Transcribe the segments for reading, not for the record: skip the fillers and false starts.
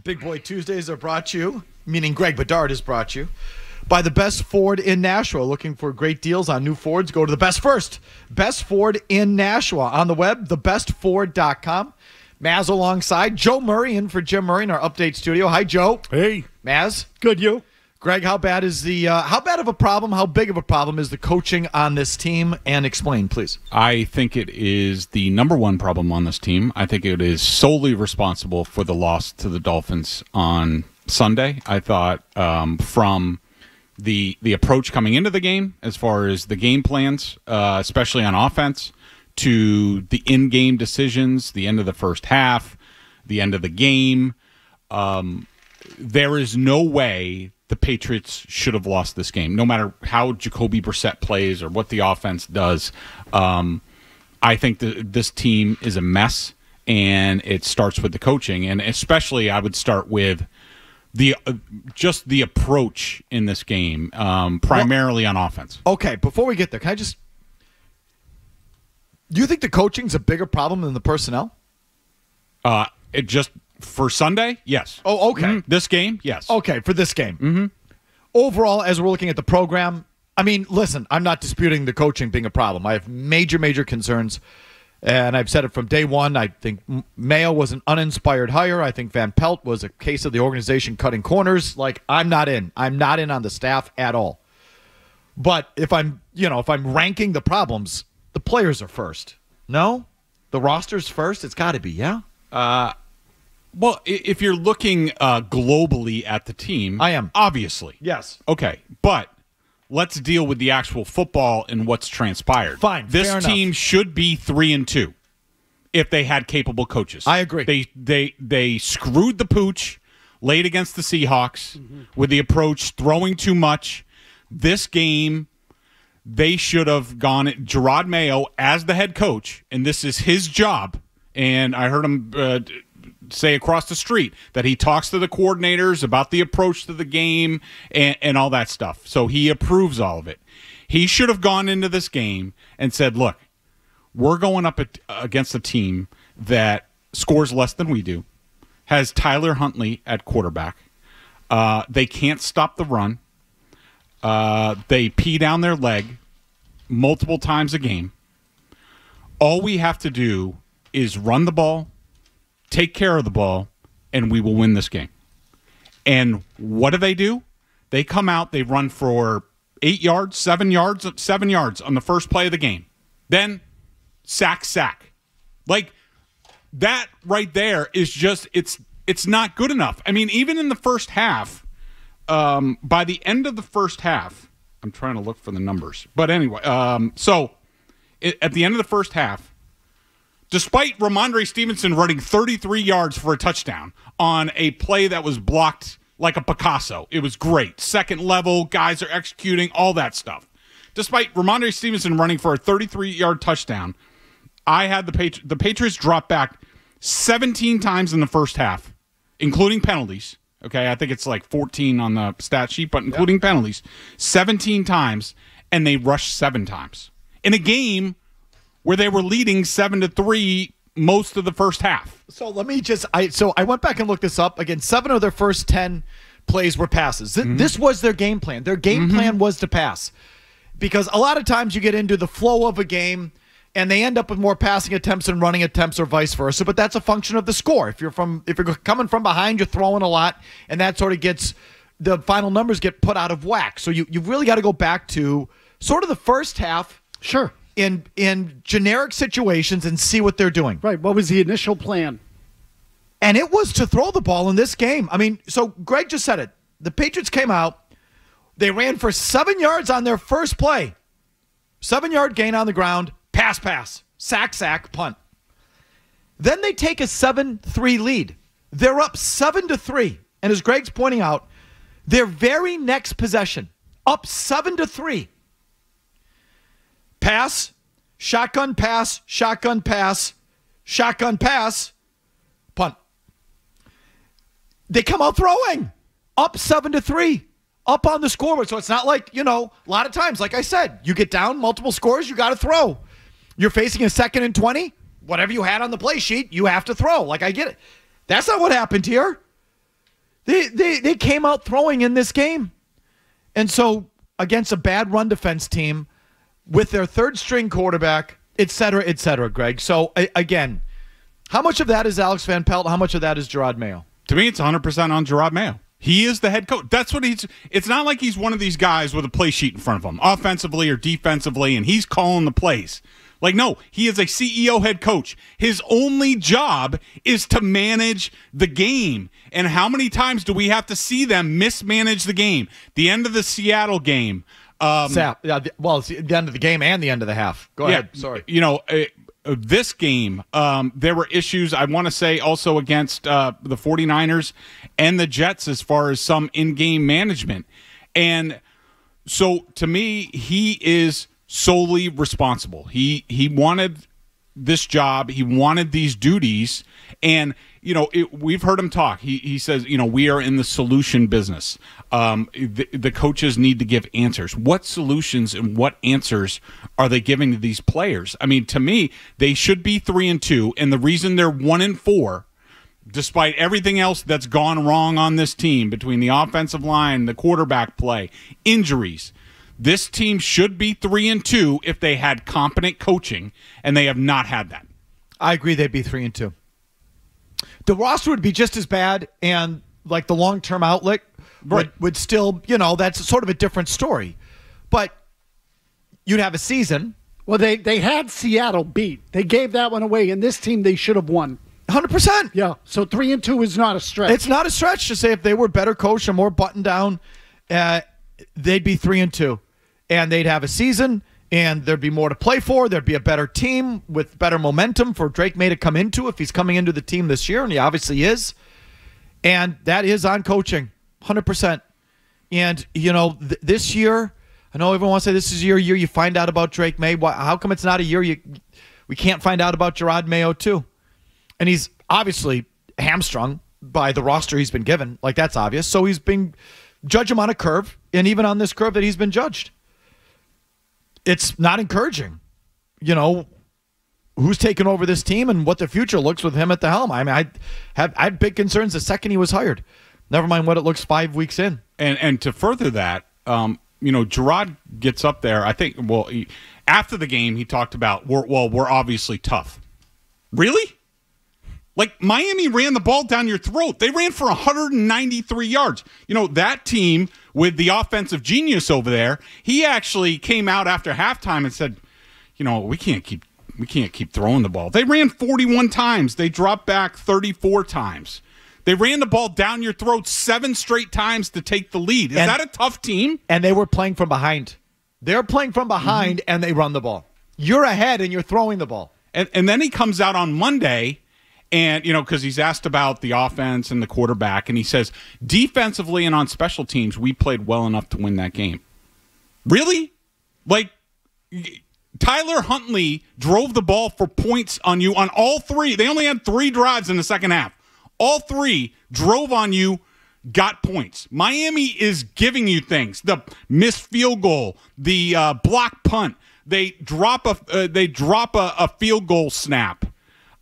Big Boy Tuesdays are brought to you, meaning Greg Bedard is brought to you, by the Best Ford in Nashua. Looking for great deals on new Fords? Go to the Best First. Best Ford in Nashua. On the web, thebestford.com. Mazz alongside Joe Murray in for Jim Murray in our update studio. Hi, Joe. Hey. Mazz. Good, you? Greg, how bad of a problem, how big of a problem is the coaching on this team? And explain, please. I think it is the number one problem on this team. I think it is solely responsible for the loss to the Dolphins on Sunday. I thought from the approach coming into the game, as far as the game plans, especially on offense, to the in-game decisions, the end of the first half, the end of the game, there is no way the Patriots should have lost this game, no matter how Jacoby Brissett plays or what the offense does. I think this team is a mess, and it starts with the coaching, and especially I would start with just the approach in this game, primarily on offense. Okay, before we get there, do you think the coaching's a bigger problem than the personnel? It just for Sunday, yes. Oh, okay. Mm-hmm. This game, yes. Okay, for this game. Mm-hmm. Overall, as we're looking at the program, I mean, listen, I'm not disputing the coaching being a problem. I have major, major concerns, and I've said it from day one. I think Mayo was an uninspired hire. I think Van Pelt was a case of the organization cutting corners. Like, I'm not in on the staff at all. But if I'm ranking the problems, the players are first. No? The roster's first? It's got to be, yeah? Well, if you're looking globally at the team, I am. Obviously. Yes. Okay, but let's deal with the actual football and what's transpired. Fine. This fair team enough. should be 3-2 if they had capable coaches. I agree. They screwed the pooch late against the Seahawks with the approach, throwing too much. This game, they should have gone at Jerod Mayo as the head coach, and this is his job. And I heard him say across the street that he talks to the coordinators about the approach to the game and all that stuff. So he approves all of it. He should have gone into this game and said, look, we're going up against a team that scores less than we do, has Tyler Huntley at quarterback. They can't stop the run. They pee down their leg multiple times a game. All we have to do is run the ball, take care of the ball, and we will win this game. And what do? They come out, they run for 8 yards, 7 yards on the first play of the game. Then sack. Like, that right there is just, it's not good enough. I mean, even in the first half, by the end of the first half, I'm trying to look for the numbers. But anyway, at the end of the first half, despite Ramondre Stevenson running 33 yards for a touchdown on a play that was blocked like a Picasso, it was great. Second level, guys are executing, all that stuff. Despite Ramondre Stevenson running for a 33-yard touchdown, I had the Patriots drop back 17 times in the first half, including penalties. Okay, I think it's like 14 on the stat sheet, but including penalties, 17 times, and they rushed 7 times. In a game where they were leading 7-3 most of the first half. So let me I went back and looked this up. Again, 7 of their first 10 plays were passes. This was their game plan. Their game plan was to pass. Because a lot of times you get into the flow of a game and they end up with more passing attempts and running attempts or vice versa, but that's a function of the score. If you're coming from behind, you're throwing a lot, and that sort of gets the final numbers get put out of whack. So you've really got to go back to sort of the first half. Sure. In generic situations and see what they're doing. Right. What was the initial plan? And it was to throw the ball in this game. I mean, so Greg just said it. The Patriots came out. They ran for 7 yards on their first play. 7-yard gain on the ground. Pass. Sack, punt. Then they take a 7-3 lead. They're up 7-3. And as Greg's pointing out, their very next possession, up 7-3. Pass, shotgun pass, punt. They come out throwing, up 7-3, up on the scoreboard. So it's not like, a lot of times, like I said, you get down multiple scores, you got to throw. You're facing a 2nd and 20, whatever you had on the play sheet, you have to throw. Like, I get it. That's not what happened here. They came out throwing in this game. And so against a bad run defense team with their third string quarterback, et cetera, Greg. So again, how much of that is Alex Van Pelt? How much of that is Jerod Mayo? To me, it's 100% on Jerod Mayo. He is the head coach. That's what it's not like he's one of these guys with a play sheet in front of him, offensively or defensively, and he's calling the plays. Like, no, he is a CEO head coach. His only job is to manage the game. And how many times do we have to see them mismanage the game? The end of the Seattle game. Well, it's the end of the game and the end of the half. Go ahead. Sorry. This game, there were issues, I want to say, also against the 49ers and the Jets as far as some in-game management. And so, to me, he is solely responsible. He wanted this job. He wanted these duties. And, we've heard him talk. He says, we are in the solution business. The coaches need to give answers. What solutions and what answers are they giving to these players? I mean, to me, they should be 3-2. And the reason they're 1-4, despite everything else that's gone wrong on this team between the offensive line, the quarterback play, injuries, this team should be 3-2 if they had competent coaching, and they have not had that. I agree they'd be 3-2. The roster would be just as bad, and like the long-term outlook would still, that's sort of a different story. But you'd have a season. Well, they had Seattle beat. They gave that one away, and this team they should have won. 100%. Yeah, so 3-2 is not a stretch. It's not a stretch to say if they were better coached and more buttoned down, they'd be 3-2. And they'd have a season, and there'd be more to play for. There'd be a better team with better momentum for Drake May to come into if he's coming into the team this year, and he obviously is. And that is on coaching, 100%. And, this year, I know everyone wants to say this is your year you find out about Drake May. How come it's not a year we can't find out about Jerod Mayo too? And he's obviously hamstrung by the roster he's been given. Like, that's obvious. So he's been judge him on a curve, and even on this curve that he's been judged. It's not encouraging, who's taking over this team and what the future looks with him at the helm. I mean, I had big concerns the second he was hired. Never mind what it looks 5 weeks in. And to further that, Jerod gets up there. I think, after the game, he talked about, we're obviously tough. Really? Like, Miami ran the ball down your throat. They ran for 193 yards. That team with the offensive genius over there, he actually came out after halftime and said, we can't keep throwing the ball. They ran 41 times. They dropped back 34 times. They ran the ball down your throat 7 straight times to take the lead. Is that a tough team? And they were playing from behind. They're playing from behind, and they run the ball. You're ahead, and you're throwing the ball. And then he comes out on Monday, and, because he's asked about the offense and the quarterback, and he says, defensively and on special teams, we played well enough to win that game. Really? Like, Tyler Huntley drove the ball for points on you on all 3. They only had 3 drives in the second half. All 3 drove on you, got points. Miami is giving you things. The missed field goal, the block punt. They drop a field goal snap.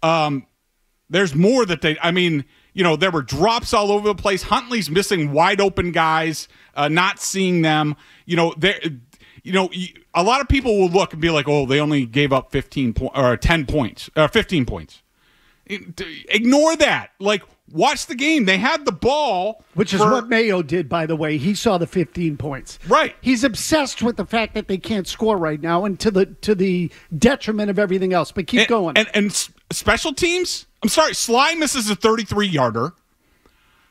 There's more that there were drops all over the place. Huntley's missing wide open guys, not seeing them. A lot of people will look and be like, "Oh, they only gave up 15 or 10 points, or 15 points." Ignore that. Like, watch the game. They had the ball, which is what Mayo did, by the way. He saw the 15 points. Right. He's obsessed with the fact that they can't score right now, and to the detriment of everything else. But keep going. And special teams. I'm sorry, Sly misses a 33-yarder.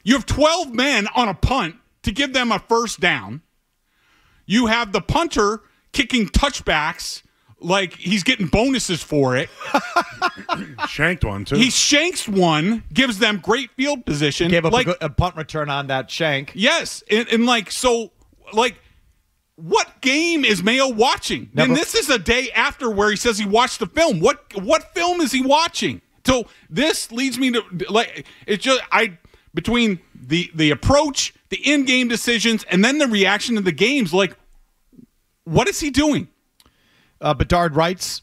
You have 12 men on a punt to give them a first down. You have the punter kicking touchbacks like he's getting bonuses for it. Shanked one, too. He shanks one, gives them great field position. Gave up a punt return on that shank. Yes. And what game is Mayo watching? And this is a day after where he says he watched the film. What film is he watching? So this leads me to, it's just, between the approach, the in-game decisions, and then the reaction to the games, what is he doing? Bedard writes,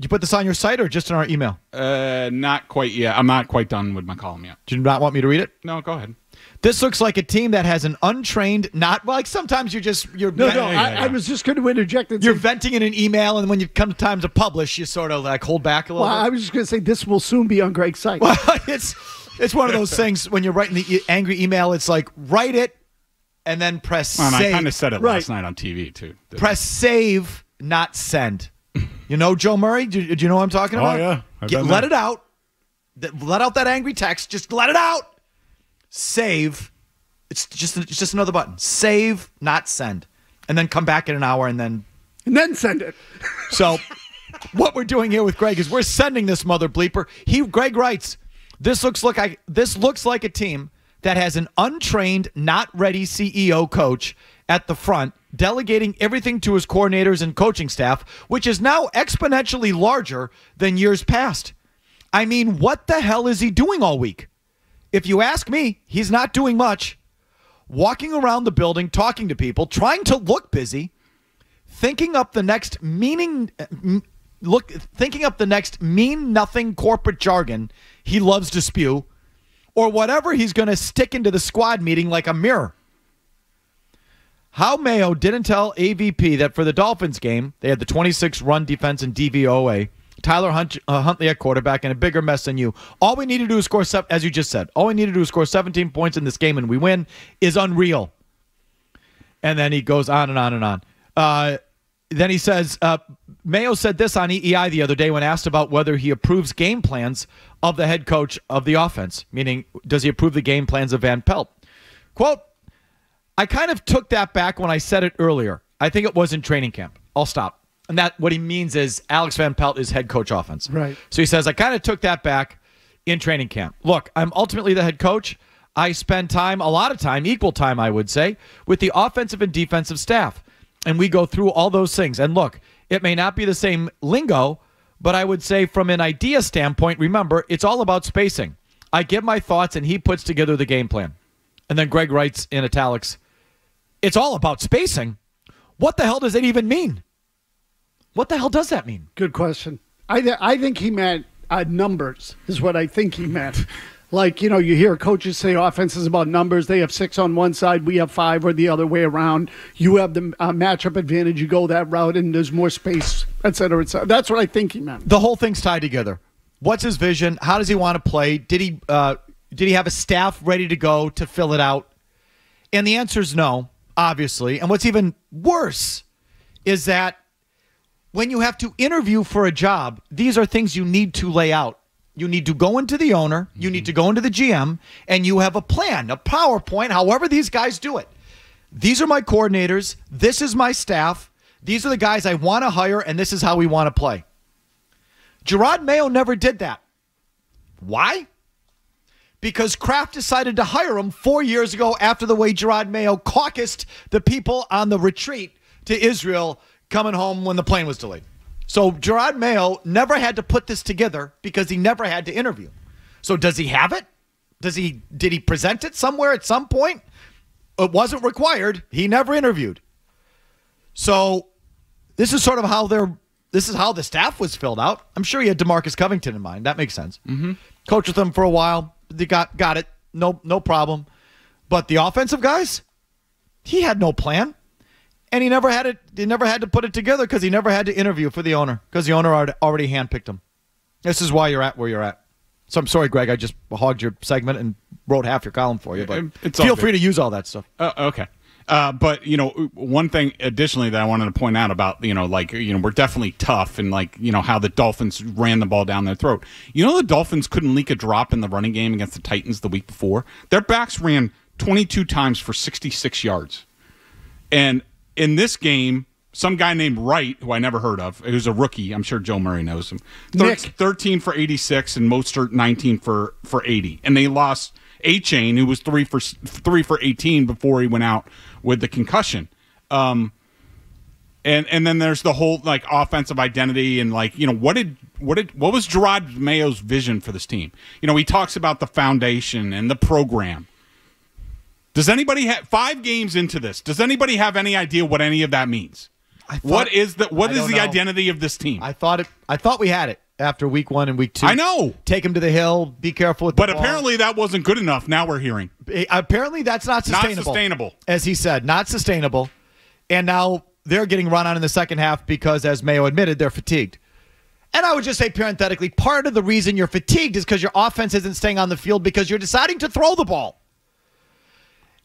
Did you put this on your site or just in our email? Not quite yet. I'm not quite done with my column yet. Do you not want me to read it? No, go ahead. This looks like a team that has an untrained, not like sometimes you're No, I was just going to interject and you're say, venting in an email, and when you come to time to publish, you sort of like hold back a little well, bit. I was just going to say this will soon be on Greg's site. Well, it's one of those things when you're writing the angry email. It's like write it and then press Well, and save. I kind of said it last night on TV too. Press save, not send. You know, Joe Murray. Do you know what I'm talking about? Oh yeah, Let it out. Let out that angry text. Just let it out. Save. It's just another button. Save, not send, and then come back in an hour and then send it. So what we're doing here with Greg is we're sending this mother bleeper. Greg writes, this looks like a team that has an untrained, not ready CEO coach at the front, delegating everything to his coordinators and coaching staff, which is now exponentially larger than years past. I mean, what the hell is he doing all week? If you ask me, he's not doing much. Walking around the building, talking to people, trying to look busy, thinking up the next mean nothing corporate jargon he loves to spew, or whatever he's going to stick into the squad meeting like a mirror. How Mayo didn't tell AVP that for the Dolphins game, they had the 26 run defense and DVOA, Tyler Huntley at quarterback, and a bigger mess than you. All we need to do is score, as you just said, all we need to do is score 17 points in this game and we win is unreal. And then he goes on and on and on. Then he says, Mayo said this on EEI the other day when asked about whether he approves game plans of the head coach of the offense, meaning does he approve the game plans of Van Pelt? Quote, I kind of took that back when I said it earlier. I think it was in training camp. I'll stop. And that what he means is Alex Van Pelt is head coach offense. Right. So he says, I kind of took that back in training camp. Look, I'm ultimately the head coach. I spend time, a lot of time, equal time, I would say, with the offensive and defensive staff. And we go through all those things. And look, it may not be the same lingo, but I would say from an idea standpoint, remember, it's all about spacing. I give my thoughts and he puts together the game plan. And then Greg writes in italics, it's all about spacing. What the hell does it even mean? What the hell does that mean? Good question. I think he meant numbers is what I think he meant. Like, you hear coaches say offense is about numbers. They have 6 on one side, we have 5, or the other way around. You have the matchup advantage. You go that route, and there's more space, et cetera, et cetera. That's what I think he meant. The whole thing's tied together. What's his vision? How does he want to play? Did he have a staff ready to go to fill it out? And the answer is no, obviously. And what's even worse is that when you have to interview for a job, these are things you need to lay out. You need to go into the owner, you need to go into the GM, and you have a plan, a PowerPoint, however these guys do it. These are my coordinators. This is my staff. These are the guys I want to hire, and this is how we want to play. Jerod Mayo never did that. Why? Because Kraft decided to hire him 4 years ago after the way Jerod Mayo caucused the people on the retreat to Israel coming home when the plane was delayed. So Jerod Mayo never had to put this together because he never had to interview. So does he have it? Did he present it somewhere at some point? It wasn't required. He never interviewed. So this is sort of how the staff was filled out. I'm sure he had DeMarcus Covington in mind. That makes sense. Mm-hmm. Coached with them for a while. They got it. No problem. But the offensive guys, he had no plan. And he never had it. He never had to put it together because he never had to interview for the owner because the owner already handpicked him. This is why you're at where you're at. So I'm sorry, Greg. I just hogged your segment and wrote half your column for you. But feel free to use all that stuff. Okay. But one thing additionally that I wanted to point out about we're definitely tough and how the Dolphins ran the ball down their throat. The Dolphins couldn't leak a drop in the running game against the Titans the week before. Their backs ran 22 times for 66 yards, and in this game, some guy named Wright, who I never heard of, who's a rookie, I'm sure Joe Murray knows him, 13 for 86 and Mostert 19 for 80. And they lost A-Chain, who was 3 for 18 before he went out with the concussion. And then there's the whole offensive identity and what was Jerod Mayo's vision for this team? He talks about the foundation and the program. Does anybody have 5 games into this? Does anybody have any idea what any of that means? What is the don't know. identity of this team? I thought we had it after week 1 and week 2. I know. Take him to the hill. Be careful with the But ball. apparently that wasn't good enough. Now we're hearing. Apparently that's not sustainable. Not sustainable. As he said, not sustainable. And now they're getting run on in the second half because, as Mayo admitted, they're fatigued. And I would just say parenthetically, part of the reason you're fatigued is because your offense isn't staying on the field because you're deciding to throw the ball.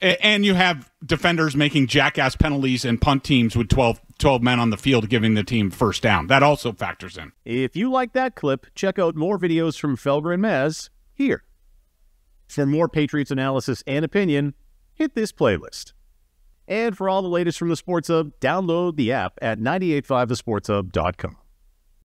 And you have defenders making jackass penalties and punt teams with 12 men on the field giving the team first down. That also factors in. If you like that clip, check out more videos from Felger Mazz here. For more Patriots analysis and opinion, hit this playlist. And for all the latest from the Sports Hub, download the app at 985thesportshub.com.